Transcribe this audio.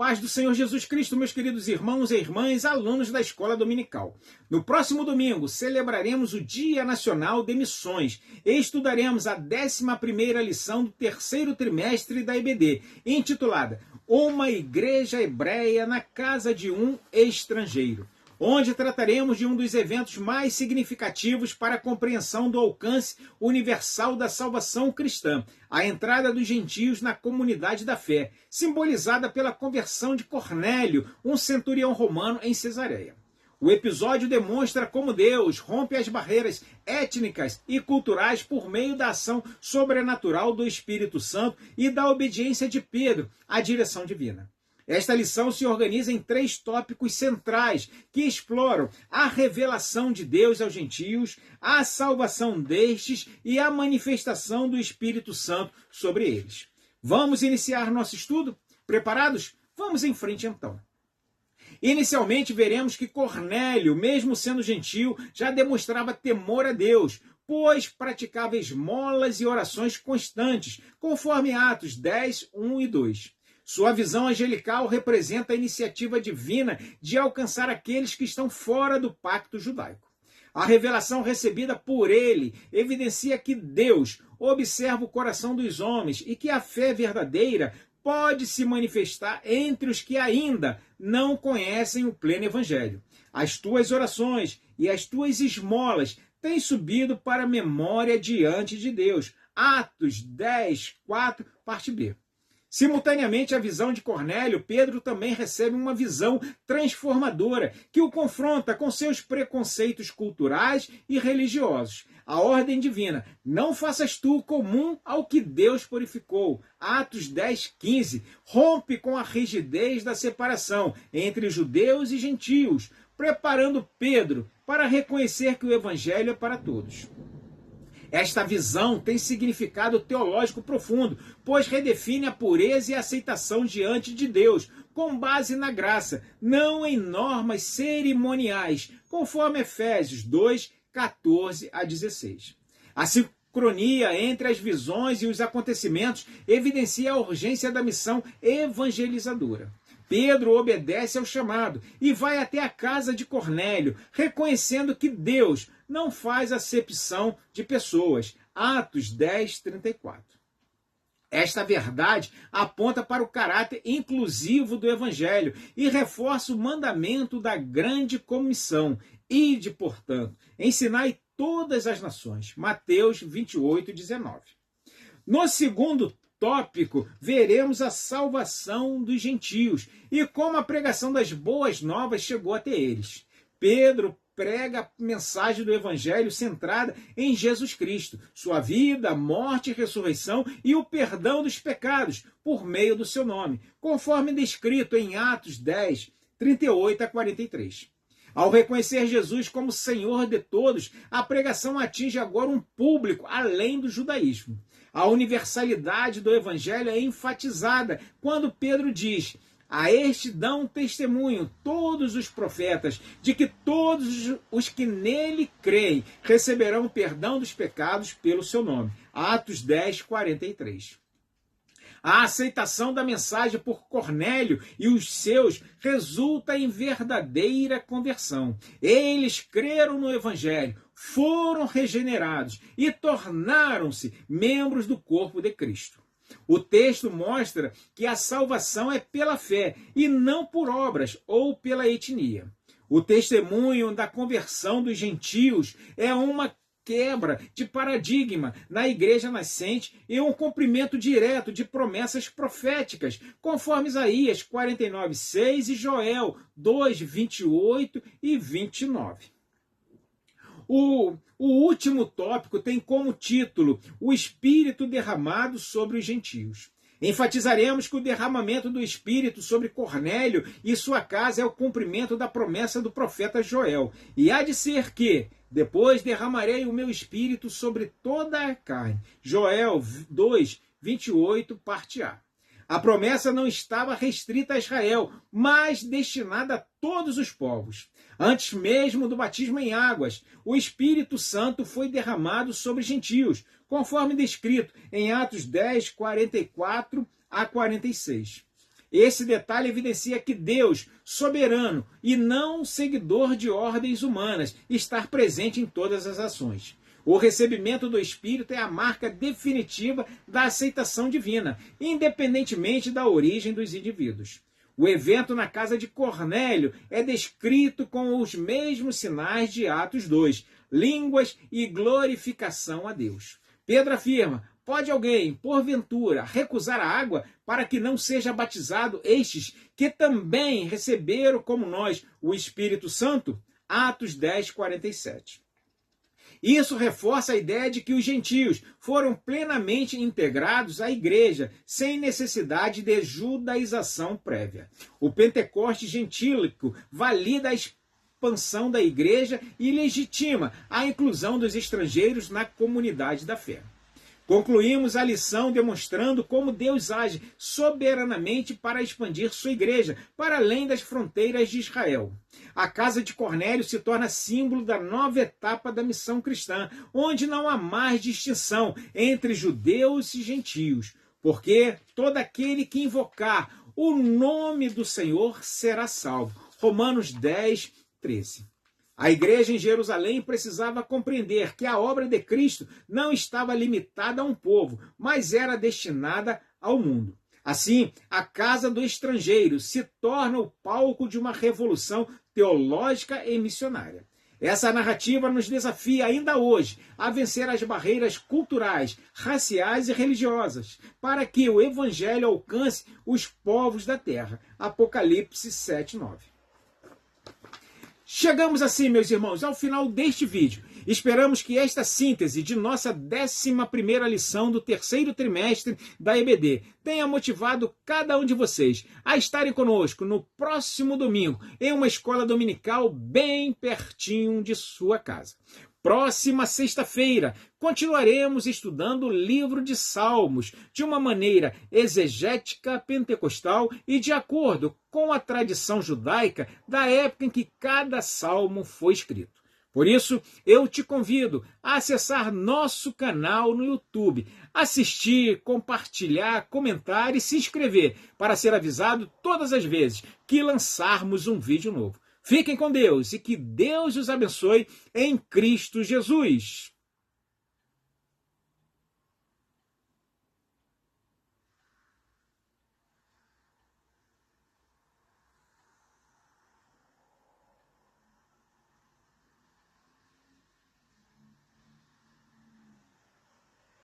paz do Senhor Jesus Cristo, meus queridos irmãos e irmãs, alunos da Escola Dominical. No próximo domingo, celebraremos o Dia Nacional de Missões e estudaremos a 11ª lição do terceiro trimestre da EBD, intitulada Uma Igreja Hebreia na Casa de um Estrangeiro, onde trataremos de um dos eventos mais significativos para a compreensão do alcance universal da salvação cristã, a entrada dos gentios na comunidade da fé, simbolizada pela conversão de Cornélio, um centurião romano em Cesareia. O episódio demonstra como Deus rompe as barreiras étnicas e culturais por meio da ação sobrenatural do Espírito Santo e da obediência de Pedro à direção divina. Esta lição se organiza em 3 tópicos centrais que exploram a revelação de Deus aos gentios, a salvação destes e a manifestação do Espírito Santo sobre eles. Vamos iniciar nosso estudo? Preparados? Vamos em frente então. Inicialmente veremos que Cornélio, mesmo sendo gentio, já demonstrava temor a Deus, pois praticava esmolas e orações constantes, conforme Atos 10, 1 e 2. Sua visão angelical representa a iniciativa divina de alcançar aqueles que estão fora do pacto judaico. A revelação recebida por ele evidencia que Deus observa o coração dos homens e que a fé verdadeira pode se manifestar entre os que ainda não conhecem o pleno evangelho. As tuas orações e as tuas esmolas têm subido para a memória diante de Deus. Atos 10, 4, parte B. Simultaneamente à visão de Cornélio, Pedro também recebe uma visão transformadora que o confronta com seus preconceitos culturais e religiosos. A ordem divina, não faças tu comum ao que Deus purificou. Atos 10, 15, rompe com a rigidez da separação entre judeus e gentios, preparando Pedro para reconhecer que o evangelho é para todos. Esta visão tem significado teológico profundo, pois redefine a pureza e a aceitação diante de Deus, com base na graça, não em normas cerimoniais, conforme Efésios 2, 14 a 16. A sincronia entre as visões e os acontecimentos evidencia a urgência da missão evangelizadora. Pedro obedece ao chamado e vai até a casa de Cornélio, reconhecendo que Deus não faz acepção de pessoas. Atos 10, 34. Esta verdade aponta para o caráter inclusivo do Evangelho e reforça o mandamento da grande comissão. Ide, portanto, ensinai todas as nações. Mateus 28, 19. No segundo tópico, veremos a salvação dos gentios e como a pregação das boas novas chegou até eles. Pedro prega a mensagem do Evangelho centrada em Jesus Cristo, sua vida, morte e ressurreição e o perdão dos pecados por meio do seu nome, conforme descrito em Atos 10, 38 a 43. Ao reconhecer Jesus como Senhor de todos, a pregação atinge agora um público além do judaísmo. A universalidade do Evangelho é enfatizada quando Pedro diz: a este dão testemunho todos os profetas, de que todos os que nele creem receberão o perdão dos pecados pelo seu nome. Atos 10, 43. A aceitação da mensagem por Cornélio e os seus resulta em verdadeira conversão. Eles creram no Evangelho, foram regenerados e tornaram-se membros do corpo de Cristo. O texto mostra que a salvação é pela fé e não por obras ou pela etnia. O testemunho da conversão dos gentios é uma quebra de paradigma na igreja nascente e um cumprimento direto de promessas proféticas, conforme Isaías 49, 6 e Joel 2, 28 e 29. O último tópico tem como título o Espírito derramado sobre os gentios. Enfatizaremos que o derramamento do Espírito sobre Cornélio e sua casa é o cumprimento da promessa do profeta Joel. E há de ser que depois derramarei o meu Espírito sobre toda a carne. Joel 2, 28, parte A. A promessa não estava restrita a Israel, mas destinada a todos os povos. Antes mesmo do batismo em águas, o Espírito Santo foi derramado sobre gentios, conforme descrito em Atos 10, 44 a 46. Esse detalhe evidencia que Deus, soberano e não seguidor de ordens humanas, está presente em todas as ações. O recebimento do Espírito é a marca definitiva da aceitação divina, independentemente da origem dos indivíduos. O evento na casa de Cornélio é descrito com os mesmos sinais de Atos 2, línguas e glorificação a Deus. Pedro afirma: pode alguém, porventura, recusar a água para que não seja batizado estes que também receberam como nós o Espírito Santo? Atos 10, 47. Isso reforça a ideia de que os gentios foram plenamente integrados à igreja, sem necessidade de judaização prévia. O Pentecoste gentílico valida a expansão da igreja e legitima a inclusão dos estrangeiros na comunidade da fé. Concluímos a lição demonstrando como Deus age soberanamente para expandir sua igreja para além das fronteiras de Israel. A casa de Cornélio se torna símbolo da nova etapa da missão cristã, onde não há mais distinção entre judeus e gentios, porque todo aquele que invocar o nome do Senhor será salvo. Romanos 10, 13. A igreja em Jerusalém precisava compreender que a obra de Cristo não estava limitada a um povo, mas era destinada ao mundo. Assim, a casa do estrangeiro se torna o palco de uma revolução teológica e missionária. Essa narrativa nos desafia ainda hoje a vencer as barreiras culturais, raciais e religiosas, para que o evangelho alcance os povos da terra. Apocalipse 7, 9. Chegamos assim, meus irmãos, ao final deste vídeo. Esperamos que esta síntese de nossa 11ª lição do terceiro trimestre da EBD tenha motivado cada um de vocês a estarem conosco no próximo domingo em uma escola dominical bem pertinho de sua casa. Próxima sexta-feira, continuaremos estudando o livro de Salmos de uma maneira exegética pentecostal e de acordo com a tradição judaica da época em que cada salmo foi escrito. Por isso, eu te convido a acessar nosso canal no YouTube, assistir, compartilhar, comentar e se inscrever para ser avisado todas as vezes que lançarmos um vídeo novo. Fiquem com Deus e que Deus os abençoe em Cristo Jesus.